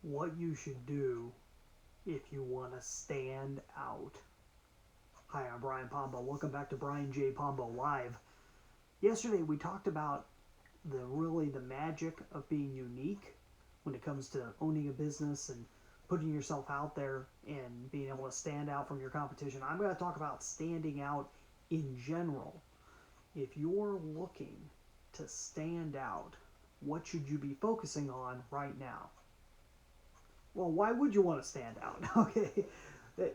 what you should do if you want to stand out. Hi, I'm Brian Pombo. Welcome back to Brian J. Pombo Live. Yesterday we talked about the magic of being unique when it comes to owning a business and putting yourself out there and being able to stand out from your competition. I'm going to talk about standing out in general. If you're looking to stand out, what should you be focusing on right now? Well, why would you want to stand out? Okay.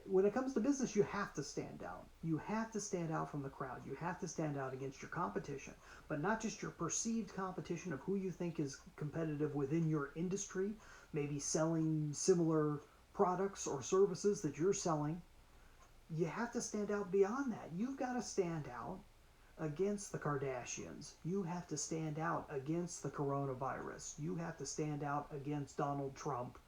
When it comes to business, you have to stand out. You have to stand out from the crowd. You have to stand out against your competition, but not just your perceived competition of who you think is competitive within your industry, maybe selling similar products or services that you're selling. You have to stand out beyond that. You've got to stand out against the Kardashians. You have to stand out against the coronavirus. You have to stand out against Donald Trump.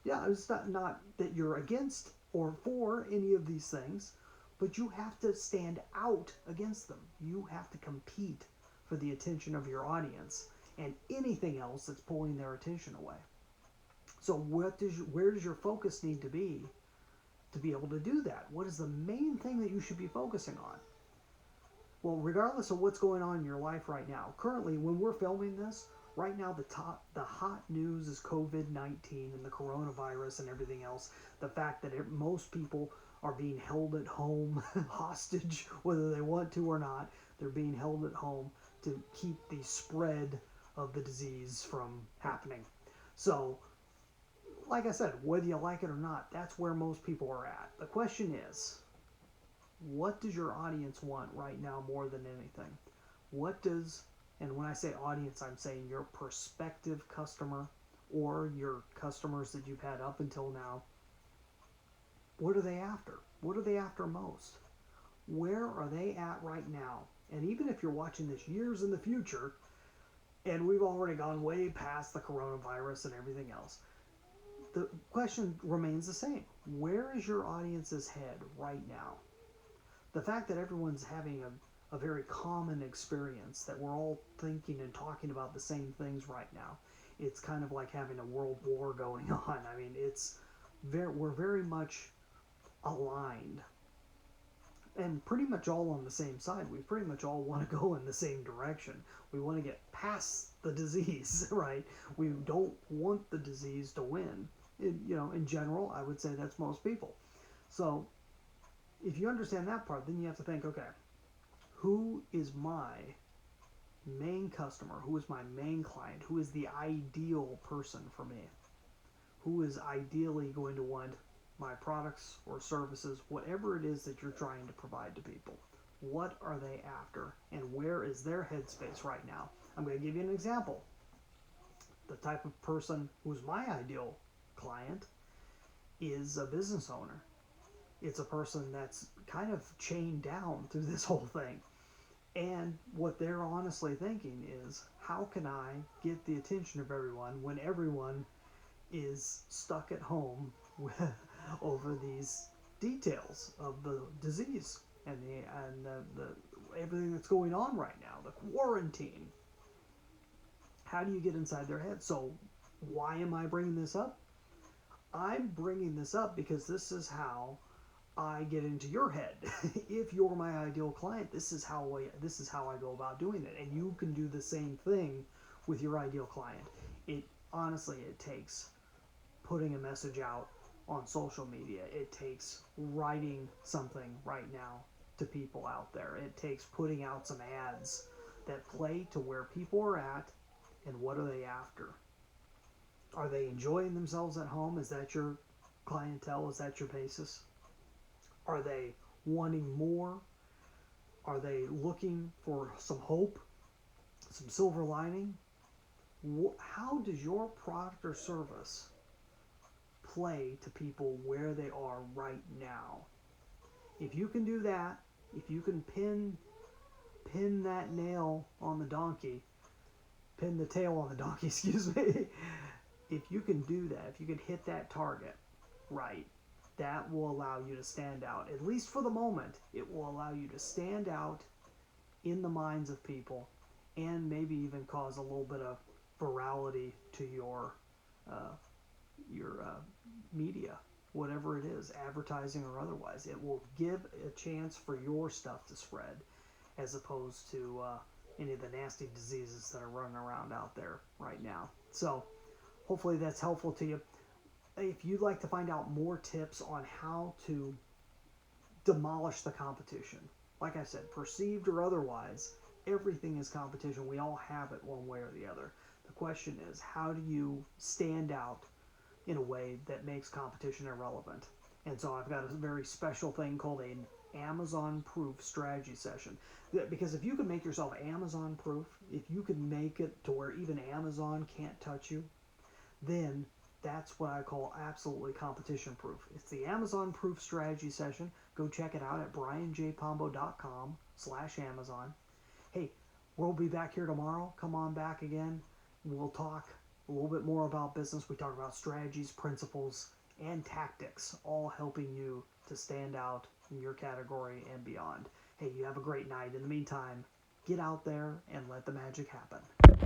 Yeah, it's not that you're against or for any of these things, but you have to stand out against them. You have to compete for the attention of your audience and anything else that's pulling their attention away. So where does your focus need to be able to do that? What is the main thing that you should be focusing on? Well, regardless of what's going on in your life right now, currently when we're filming this, right now the hot news is COVID-19 and the coronavirus and everything else. The fact that most people are being held at home hostage, whether they want to or not. They're being held at home to keep the spread of the disease from happening. So, like I said, whether you like it or not, that's where most people are at. The question is, what does your audience want right now more than anything? And when I say audience, I'm saying your prospective customer or your customers that you've had up until now. What are they after? What are they after most? Where are they at right now? And even if you're watching this years in the future, and we've already gone way past the coronavirus and everything else, the question remains the same. Where is your audience's head right now? The fact that everyone's having a very common experience, that we're all thinking and talking about the same things right now, it's kind of like having a world war going on. I mean, we're very much aligned and pretty much all on the same side. We pretty much all want to go in the same direction. We want to get past the disease, right? We don't want the disease to win. In general, I would say that's most people. So if you understand that part, then you have to think, okay, who is my main customer? Who is my main client? Who is the ideal person for me? Who is ideally going to want my products or services, whatever it is that you're trying to provide to people? What are they after? And where is their headspace right now? I'm going to give you an example. The type of person who's my ideal client is a business owner. It's a person that's kind of chained down through this whole thing. And what they're honestly thinking is, how can I get the attention of everyone when everyone is stuck at home over these details of the disease and the everything that's going on right now, the quarantine? How do you get inside their head? So why am I bringing this up? I'm bringing this up because this is how I get into your head. If you're my ideal client, this is how I go about doing it, and you can do the same thing with your ideal client. It takes putting a message out on social media. It takes writing something right now to people out there. It takes putting out some ads that play to where people are at and what are they after. Are they enjoying themselves at home? Is that your clientele? Is that your basis? Are they wanting more? Are they looking for some hope, some silver lining? How does your product or service play to people where they are right now? If you can do that, if you can pin that nail on the donkey, pin the tail on the donkey, excuse me. If you can do that, if you can hit that target right, that will allow you to stand out. At least for the moment, it will allow you to stand out in the minds of people and maybe even cause a little bit of virality to your media, whatever it is, advertising or otherwise. It will give a chance for your stuff to spread, as opposed to any of the nasty diseases that are running around out there right now. So hopefully that's helpful to you. If you'd like to find out more tips on how to demolish the competition, like I said, perceived or otherwise, everything is competition. We all have it one way or the other. The question is, how do you stand out in a way that makes competition irrelevant? And so I've got a very special thing called an Amazon proof strategy session. Because if you can make yourself Amazon proof, if you can make it to where even Amazon can't touch you, then that's what I call absolutely competition proof. It's the Amazon proof strategy session. Go check it out at brianjpombo.com/Amazon. Hey, we'll be back here tomorrow. Come on back again. We'll talk a little bit more about business. We talk about strategies, principles, and tactics, all helping you to stand out in your category and beyond. Hey, you have a great night. In the meantime, get out there and let the magic happen.